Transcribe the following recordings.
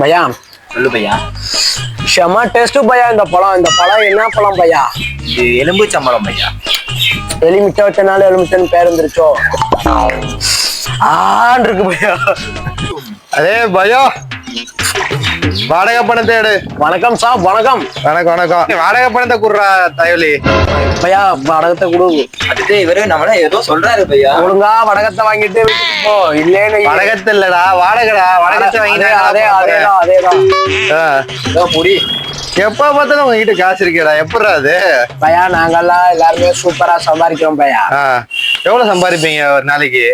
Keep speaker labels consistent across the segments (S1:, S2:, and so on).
S1: भैया
S2: சொல்லு பையா.
S1: செம டேஸ்ட் பையா. இந்த பழம் என்ன பழம் பையா?
S2: இது எலும்புச்சம்பழம் பையா.
S1: எலுமிச்சை வச்சனால எலுமிச்சன்னு பேர் வந்துருச்சோ. ஆன் இருக்கு பையா.
S3: அதே பையா வாடகை பணத்தை எடு.
S1: வணக்கம் சார். வணக்கம்
S3: வணக்கம் வணக்கம். வாடகை பணத்தை குடுறா தயவுலி.
S1: பையா வடகத்தை கொடு.
S2: அடுத்து இவரு நம்மள ஏதோ சொல்றாரு பையா.
S1: ஒழுங்கா வடகத்தை வாங்கிட்டு வீட்டுக்கு போ. இல்லேன்னு
S3: வடகத்தை இல்லடா வாடகைடா. வடகத்தை வாங்கிட்டு
S1: அதேதான் முடி.
S3: எப்ப பார்த்தாலும் உங்ககிட்ட காசு இருக்கேடா. எப்படா அது
S1: பையா? நாங்கெல்லாம் எல்லாருமே சூப்பரா சம்பாதிக்கிறோம் பையா.
S3: எவ்வளவு சம்பாதிப்பீங்க ஒரு நாளைக்கு?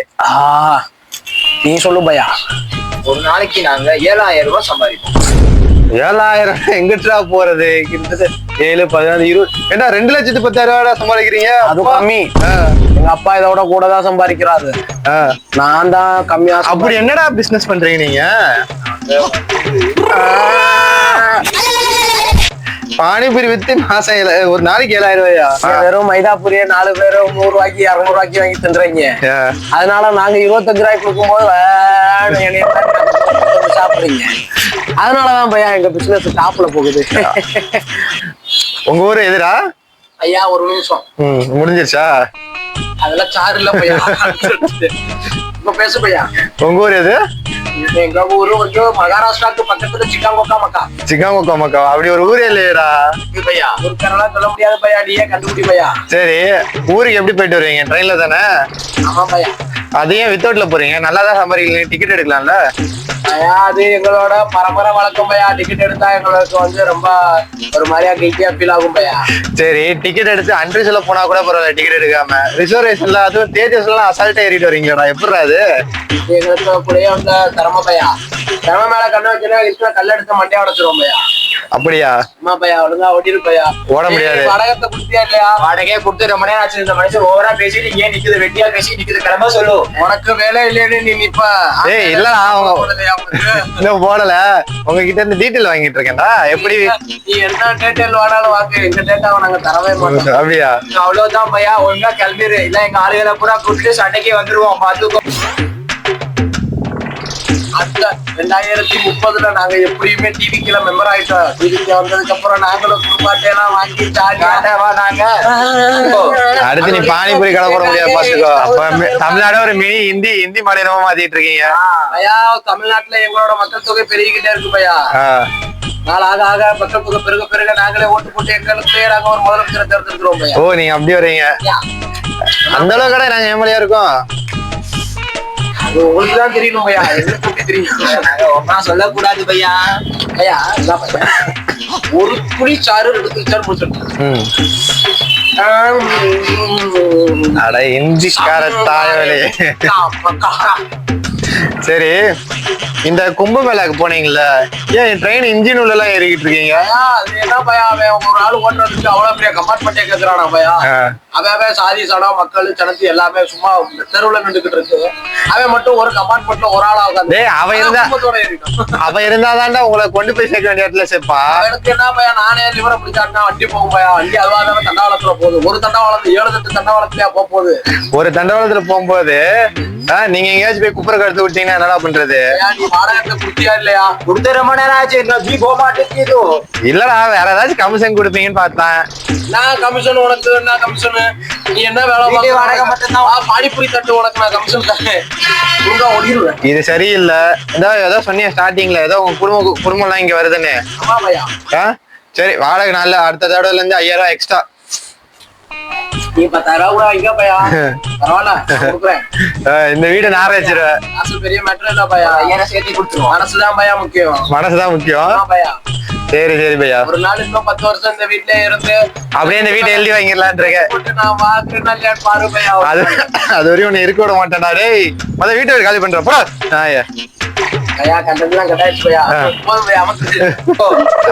S1: நீ சொல்லு பையா.
S2: ஒரு நாளைக்கு நாங்க 7000 ரூபாய் சம்பாதிப்போம்.
S3: 7000 எங்கிட்டா போறது? கிட்டத்தட்ட 7, 14, 20. ஏண்டா 2,10,000 சம்பாதிக்கிறீங்க?
S1: அது கம்மி. எங்க அப்பா இதோட கூட தான் சம்பாதிக்கிறாரு. நான் தான் கம்மியா.
S3: அப்படி என்னடா பிசினஸ் பண்றீங்க நீங்க? பானிபூரி வித்து மாசம் ஒரு நாளைக்கு 7,000 ரூபாயா?
S1: வெறும் மைதா பூரியை 4 பேரும் 100 ரூபாய்க்கு 200 ரூபாய்க்கு வாங்கி தின்றீங்க. அதனால நாங்க 25 ரூபாய்க்கு கொடுக்கும்போது சாப்பிடுறீங்க. அதனாலதான் பையா எங்க பிசினஸ் டாப்ல போகுது.
S3: உங்க ஊரு எதுடா?
S1: ஐயா ஒரு நிமிஷம்.
S3: முடிஞ்சிருச்சா?
S1: அதெல்லாம் சாரு இல்ல பையா. இப்ப பேசு பையா.
S3: உங்க ஊர் எது?
S1: எங்க ஊரு வந்து மகாராஷ்டிராக்கு பக்கத்துல சிக்காங்கோக்கா மக்கா.
S3: சிக்காங்கோக்கா மக்கா? அப்படி ஒரு ஊரே இல்லையடா
S1: பையா. ஊருக்காரெல்லாம் சொல்ல முடியாது பையா. நீயே கண்டுபிடி பையா.
S3: சரி, ஊருக்கு எப்படி போயிட்டு வருவீங்க? ட்ரெயின்ல தானே?
S1: ஆமா பையா.
S3: அதையும் வித்தவுட்ல போறீங்க? நல்லா தான் சம்பாதிக்கிறீங்க. டிக்கெட் எடுக்கலாம்ல?
S1: பையா அது எங்களோட பரம்பரை வழக்கம் பையா. டிக்கெட் எடுத்தா எங்களுக்கு வந்து ரொம்ப ஒரு மாதிரியா கில்ட்டியா ஃபீல் ஆகும் பையா.
S3: சரி, டிக்கெட் எடுத்து அன்ரிசர்வ்ல போனா கூட பரவாயில்ல. டிக்கெட் எடுக்காம ரிசர்வேஷன்ல அதுவும் தேஜஸ் எல்லாம் அசால்ட்டா ஏறிட்டு வரீங்களா? எப்படிடா அது?
S1: எங்களுக்கு அப்படியே வந்து திறமை பையா. திறமை மேல கண்ணு வச்சுன்னா லிஸ்ட்ல கல் எடுத்து மண்டையா உடச்சிருவோம் பையா.
S3: அப்படியா?
S1: ஆமா பையா. ஒழுங்கா ஓட்டிரு பையா.
S3: ஓட முடியாது.
S1: வடகத்தை குடுத்தியா இல்லையா?
S2: வாடகையே கொடுத்து ரொம்ப நேரம் ஆச்சு. இந்த மனுஷன் ஓவரா பேசிட்டு ஏன் நிக்குது? வெட்டியா பேசி நிக்குது. கிளம்ப சொல்லு.
S1: உனக்கு வேலை இல்லைன்னு நீ நிப்ப.
S3: ஏய் இல்லடா, இன்னும் போடல. உங்ககிட்ட இருந்து டீட்டெயில் வாங்கிட்டு இருக்கேன்டா. எப்படி
S1: நீ என்ன டீட்டெயில் வேணாலும் வாங்க. எங்க டேட்டாவை நாங்க தரவே மாட்டோம்.
S3: அப்படியா?
S2: அவ்வளவுதான் பையா. ஒழுங்கா கிளம்பிடு. இல்ல எங்க ஆளுகளை பூரா கூப்பிட்டு சண்டைக்கு வந்துருவோம். பாத்துக்கோ.
S1: அந்த 2030 நாங்க எப்படியுமே டிவிக்குல மெம்பர் ஆயிட்டோம். டிவிக்கு வந்ததுக்கு அப்புறம் நாங்களும் குடும்பாட்டையெல்லாம் வாங்கி
S2: நாங்க
S3: அடுத்து நீ பானிபூரி கடை போட முடியாது பாத்துக்கோ. அப்ப தமிழ்நாடு ஒரு மினி இந்தி மாநிலமா மாத்திட்டு இருக்கீங்க.
S1: பையா தமிழ்நாட்டுல எங்களோட மக்கள் தொகை பெருகிக்கிட்டே இருக்கு பையா. நாள் ஆக ஆக மக்கள் தொகை பெருக நாங்களே ஓட்டு போட்டு எங்களுக்கு நாங்க ஒரு முதலமைச்சரை தேர்ந்தெடுக்கிறோம் பையா.
S3: ஓ, நீங்க அப்படி வரீங்க. அந்த அளவு கடை நாங்க ஏமாலியா இருக்கோம்.
S1: உங்களுக்கு தான் தெரியணும் பையா. எங்களுக்கு தெரியும்.
S2: நாங்க ஒன்னா சொல்லக்கூடாது பையா.
S1: பையா ஒரு புளி சாறு 2 சாறு முடிச்சிருக்கோம்.
S3: அட இந்திக்கார தாயவலே. சரி, இந்த கும்பமேளாக்கு போனீங்கல்ல, ஏன் ட்ரெயின் இன்ஜின் உள்ள எல்லாம் ஏறிக்கிட்டு இருக்கீங்க?
S1: அது என்ன பையா, அவன் ஒரு ஆள் ஓட்டுறதுக்கு அவ்வளவு பெரிய கம்பார்ட்மெண்ட்டே கேட்கிறானா பையா? அவன் சாதி சனம் மக்கள் சனத்து எல்லாமே சும்மா தெருவுல நின்றுகிட்டு இருக்கு. அவன் மட்டும் ஒரு கம்பார்ட்மெண்ட்ல ஒரு ஆளா உட்காந்து
S3: அவன் இருந்தாதான்டா உங்களை கொண்டு போய் சேர்க்க வேண்டிய இடத்துல சேர்ப்பா.
S1: எனக்கு என்ன பையா, நானே லிவரை பிடிச்சாட்டா வண்டி போகும் பையா. வண்டி அதுவாக தண்டவாளத்துல போகுது. ஒரு தண்டவாளத்துல 7-8 தண்டவாளத்துலயா போகுது.
S3: ஒரு தண்டவாளத்துல போகும்போது நீங்க எங்கேயாச்சும் போய் குப்பரை கடுத்து விட்டீங்கன்னா என்னடா பண்றது?
S1: நீ வாடகை குடுத்தியா இல்லையா?
S2: கொடுத்து ரொம்ப நேரம் ஆச்சு.
S3: இல்லடா, வேற ஏதாச்சும் கமிஷன் கொடுப்பீங்கன்னு பார்த்தேன்.
S1: நான் கமிஷன் உனக்கு என்ன கமிஷன்? நீ என்ன வேலை
S2: வாடகை மட்டும்தான்.
S1: பானிபூரி தட்டு உனக்கு நான் கமிஷன் தரேன். ஓடிடுவேன்.
S3: இது சரியில்லை. ஏதோ சொன்னீங்க ஸ்டார்டிங்ல, ஏதோ உங்க குடும்பம் எல்லாம் இங்க வருதுன்னு.
S1: ஆமா பையா.
S3: சரி, வாடகை நாள்ல அடுத்த தடவைல இருந்து 5000 ரூபாய் எக்ஸ்ட்ரா.
S1: நீ 10,000 கூட வாங்கிக்க பையா. பரவாயில்ல, கொடுக்குறேன்.
S3: இந்த வீடு நான் வச்சிருவேன்.
S1: காசு பெரிய மேட்டர் இல்ல பையா.
S2: சேர்த்து கொடுத்துருவோம்.
S1: மனசுதான் பையா முக்கியம்.
S3: மனசுதான் முக்கியம்
S1: பையா.
S3: சரி பையா.
S1: ஒரு நாள் இன்னும் 10 வருஷம் இந்த வீட்ல இருந்து
S3: அப்படியே இந்த வீட்டை எழுதி வாங்கிடலான் இருக்கேன்.
S1: நான் வாக்குறேன் பாரு பையா.
S3: அது வரையும் உன்னை இருக்க விட மாட்டேன்டா. டேய், மொதல் வீட்டை காலி பண்ற போடா.
S1: பையா கண்டதுலாம் கட்டாயிடுச்சு பையா. போதும் பையா, அமர்த்து.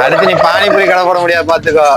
S3: அடுத்து நீ பானிபூரி கடை போட முடியாது பாத்துக்கோ.